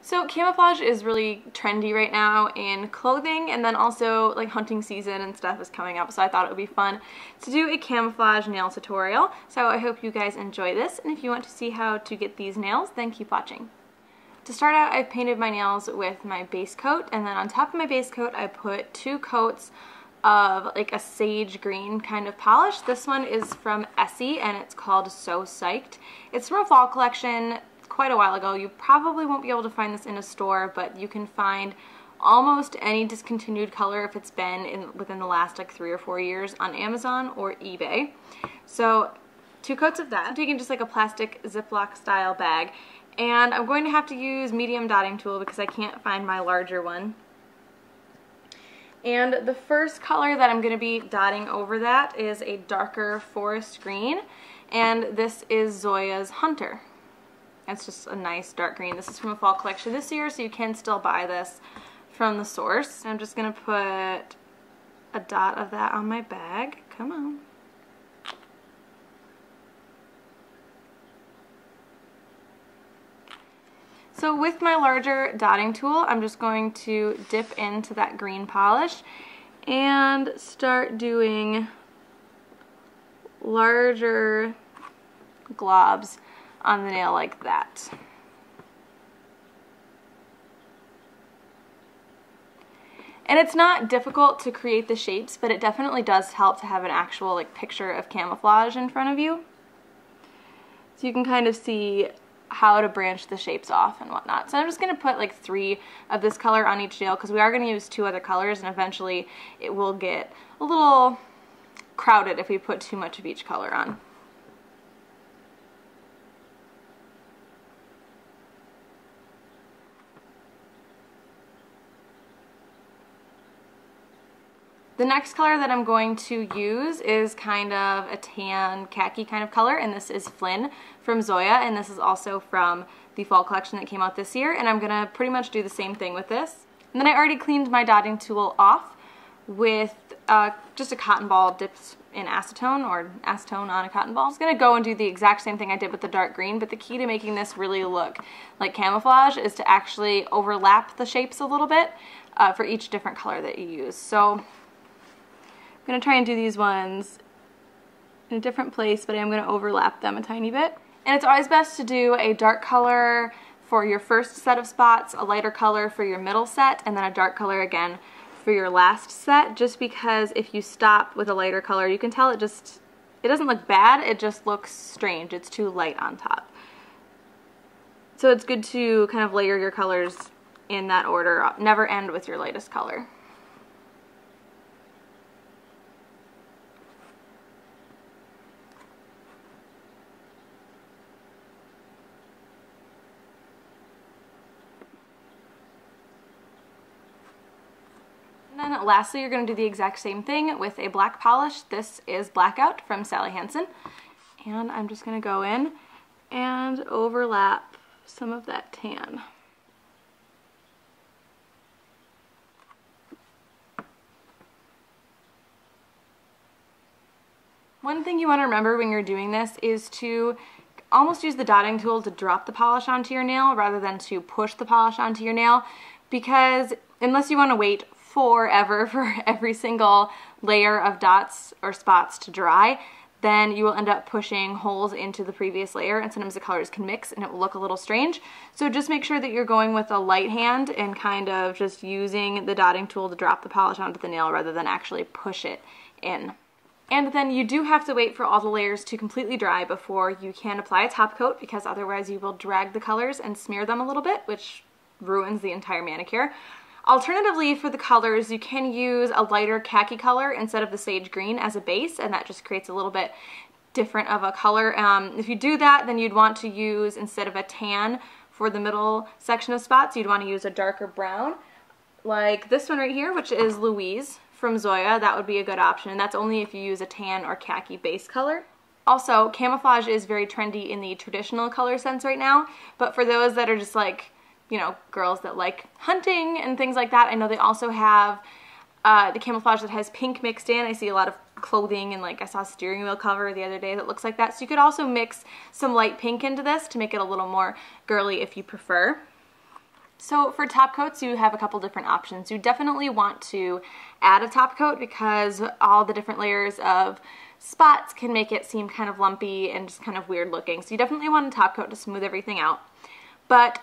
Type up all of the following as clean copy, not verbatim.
So camouflage is really trendy right now in clothing, and then also like hunting season and stuff is coming up, so I thought it would be fun to do a camouflage nail tutorial. So I hope you guys enjoy this, and if you want to see how to get these nails, then keep watching. To start out, I've painted my nails with my base coat, and then on top of my base coat I put 2 coats of like a sage green kind of polish. This one is from Essie and it's called So Psyched. It's from a fall collection quite a while ago. You probably won't be able to find this in a store, but you can find almost any discontinued color if it's been within the last like 3 or 4 years on Amazon or eBay. So 2 coats of that. I'm taking just like a plastic Ziploc style bag, and I'm going to have to use medium dotting tool because I can't find my larger one. And the first color that I'm going to be dotting over that is a darker forest green, and this is Zoya's Hunter. It's just a nice dark green. This is from a fall collection this year, so you can still buy this from the source. I'm just going to put a dot of that on my bag. Come on. So with my larger dotting tool, I'm just going to dip into that green polish and start doing larger globs on the nail like that. And it's not difficult to create the shapes, but it definitely does help to have an actual like picture of camouflage in front of you. So you can kind of see how to branch the shapes off and whatnot. So I'm just going to put like 3 of this color on each nail because we are going to use 2 other colors, and eventually it will get a little crowded if we put too much of each color on. The next color that I'm going to use is kind of a tan khaki kind of color, and this is Flynn from Zoya, and this is also from the fall collection that came out this year, and I'm going to pretty much do the same thing with this. And then I already cleaned my dotting tool off with just a cotton ball dipped in acetone, or acetone on a cotton ball. I'm just going to go and do the exact same thing I did with the dark green, but the key to making this really look like camouflage is to actually overlap the shapes a little bit for each different color that you use. So I'm going to try and do these ones in a different place, but I'm going to overlap them a tiny bit. And it's always best to do a dark color for your first set of spots, a lighter color for your middle set, and then a dark color again for your last set, just because if you stop with a lighter color, you can tell it doesn't look bad, it just looks strange. It's too light on top. So it's good to kind of layer your colors in that order. Never end with your lightest color. And then lastly, you're going to do the exact same thing with a black polish. This is Blackout from Hansen. And I'm just going to go in and overlap some of that tan. One thing you want to remember when you're doing this is to almost use the dotting tool to drop the polish onto your nail rather than to push the polish onto your nail, because unless you want to wait forever for every single layer of dots or spots to dry, then you will end up pushing holes into the previous layer, and sometimes the colors can mix and it will look a little strange. So just make sure that you're going with a light hand and kind of just using the dotting tool to drop the polish onto the nail rather than actually push it in. And then you do have to wait for all the layers to completely dry before you can apply a top coat, because otherwise you will drag the colors and smear them a little bit, which ruins the entire manicure. Alternatively, for the colors, you can use a lighter khaki color instead of the sage green as a base, and that just creates a little bit different of a color. If you do that, then you'd want to use, instead of a tan for the middle section of spots, you'd want to use a darker brown, like this one right here, which is Louise from Zoya. That would be a good option, and that's only if you use a tan or khaki base color. Also, camouflage is very trendy in the traditional color sense right now, but for those that are just like, you know, girls that like hunting and things like that, I know they also have the camouflage that has pink mixed in. I see a lot of clothing, and like I saw a steering wheel cover the other day that looks like that. So you could also mix some light pink into this to make it a little more girly if you prefer. So for top coats, you have a couple different options. You definitely want to add a top coat because all the different layers of spots can make it seem kind of lumpy and just kind of weird looking. So you definitely want a top coat to smooth everything out. But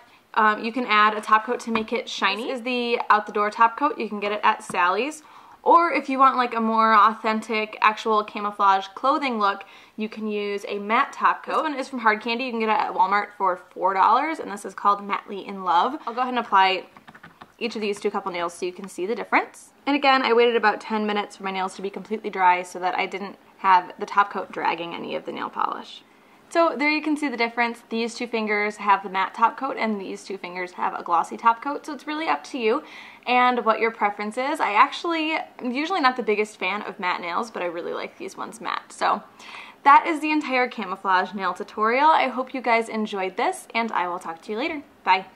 you can add a top coat to make it shiny. This is the Out the Door top coat. You can get it at Sally's. Or if you want like a more authentic, actual camouflage clothing look, you can use a matte top coat. This one is from Hard Candy. You can get it at Walmart for $4, and this is called Mattely in Love. I'll go ahead and apply each of these to a couple nails so you can see the difference. And again, I waited about 10 minutes for my nails to be completely dry so that I didn't have the top coat dragging any of the nail polish. So there you can see the difference. These two fingers have the matte top coat and these two fingers have a glossy top coat, so it's really up to you and what your preference is. I'm usually not the biggest fan of matte nails, but I really like these ones matte. So that is the entire camouflage nail tutorial. I hope you guys enjoyed this, and I will talk to you later. Bye.